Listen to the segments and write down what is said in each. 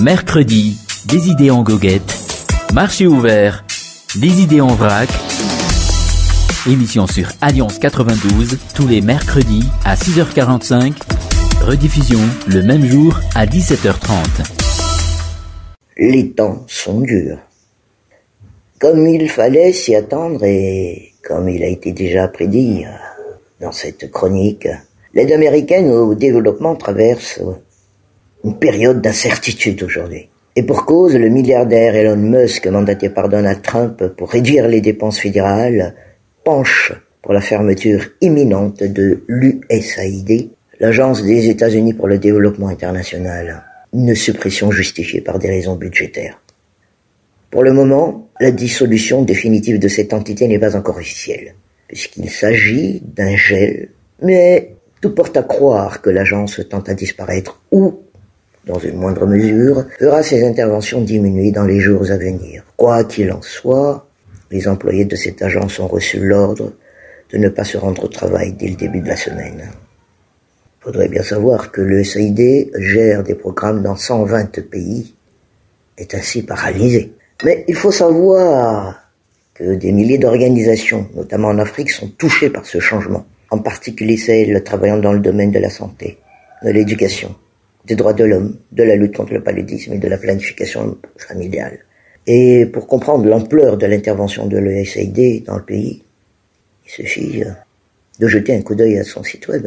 Mercredi, des idées en goguette. Marché ouvert, des idées en vrac. Émission sur Alliance 92, tous les mercredis à 6h45. Rediffusion le même jour à 17h30. Les temps sont durs. Comme il fallait s'y attendre et comme il a été déjà prédit dans cette chronique, l'aide américaine au développement traverse une période d'incertitude aujourd'hui. Et pour cause, le milliardaire Elon Musk, mandaté par Donald Trump pour réduire les dépenses fédérales, penche pour la fermeture imminente de l'USAID, l'Agence des États-Unis pour le développement international, une suppression justifiée par des raisons budgétaires. Pour le moment, la dissolution définitive de cette entité n'est pas encore officielle, puisqu'il s'agit d'un gel, mais tout porte à croire que l'agence tente à disparaître ou, dans une moindre mesure, fera ses interventions diminuer dans les jours à venir. Quoi qu'il en soit, les employés de cette agence ont reçu l'ordre de ne pas se rendre au travail dès le début de la semaine. Il faudrait bien savoir que l'USAID gère des programmes dans 120 pays, est ainsi paralysé. Mais il faut savoir que des milliers d'organisations, notamment en Afrique, sont touchées par ce changement, en particulier celles travaillant dans le domaine de la santé, de l'éducation, des droits de l'homme, de la lutte contre le paludisme et de la planification familiale. Et pour comprendre l'ampleur de l'intervention de l'USAID dans le pays, il suffit de jeter un coup d'œil à son site web.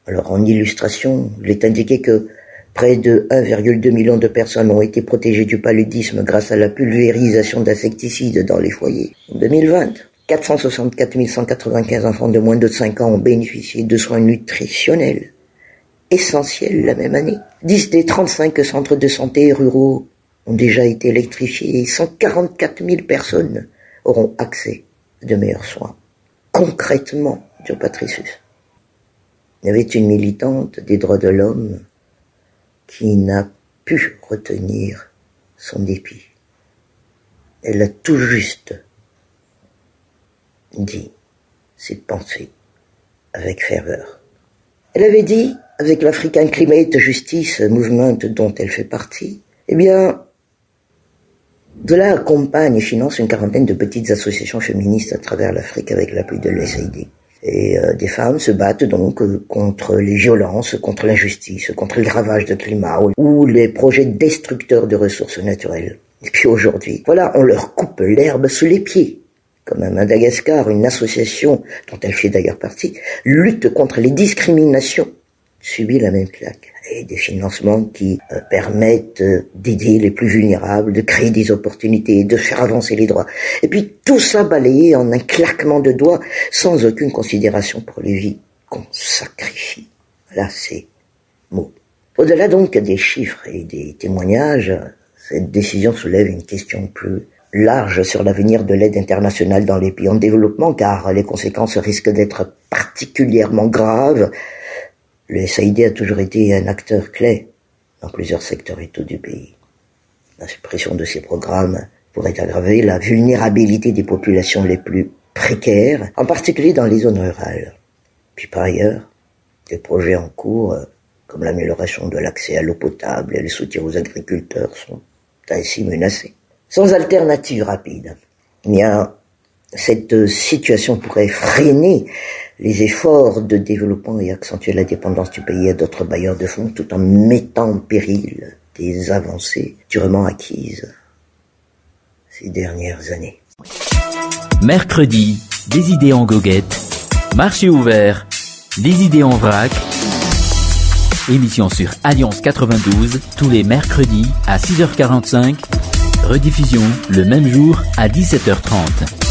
Alors en illustration, il est indiqué que près de 1,2 million de personnes ont été protégées du paludisme grâce à la pulvérisation d'insecticides dans les foyers. En 2020, 464 195 enfants de moins de 5 ans ont bénéficié de soins nutritionnels essentiels la même année. 10 des 35 centres de santé ruraux ont déjà été électrifiés et 144 000 personnes auront accès à de meilleurs soins. Concrètement, Joe Patricius, il y avait une militante des droits de l'homme qui n'a pu retenir son dépit. Elle a tout juste dit ses pensées avec ferveur. Elle avait dit, avec l'African Climate Justice Movement dont elle fait partie, eh bien, cela accompagne et finance une quarantaine de petites associations féministes à travers l'Afrique avec l'appui de l'USAID. Et des femmes se battent donc contre les violences, contre l'injustice, contre le ravage de climat ou les projets destructeurs de ressources naturelles. Et puis aujourd'hui, voilà, on leur coupe l'herbe sous les pieds. Comme à Madagascar, une association, dont elle fait d'ailleurs partie, lutte contre les discriminations, subit la même claque. Et des financements qui permettent d'aider les plus vulnérables, de créer des opportunités, de faire avancer les droits. Et puis tout ça balayé en un claquement de doigts, sans aucune considération pour les vies qu'on sacrifie. Là, c'est mots. Au-delà donc des chiffres et des témoignages, cette décision soulève une question plus large sur l'avenir de l'aide internationale dans les pays en développement, car les conséquences risquent d'être particulièrement graves. L'USAID a toujours été un acteur clé dans plusieurs secteurs vitaux du pays. La suppression de ces programmes pourrait aggraver la vulnérabilité des populations les plus précaires, en particulier dans les zones rurales. Puis par ailleurs, des projets en cours, comme l'amélioration de l'accès à l'eau potable et le soutien aux agriculteurs, sont ainsi menacés. Sans alternative rapide, cette situation pourrait freiner les efforts de développement et accentuer la dépendance du pays à d'autres bailleurs de fonds tout en mettant en péril des avancées durement acquises ces dernières années. Mercredi, des idées en goguette. Marché ouvert, des idées en vrac. Émission sur Alliance 92, tous les mercredis à 6h45. Rediffusion le même jour à 17h30.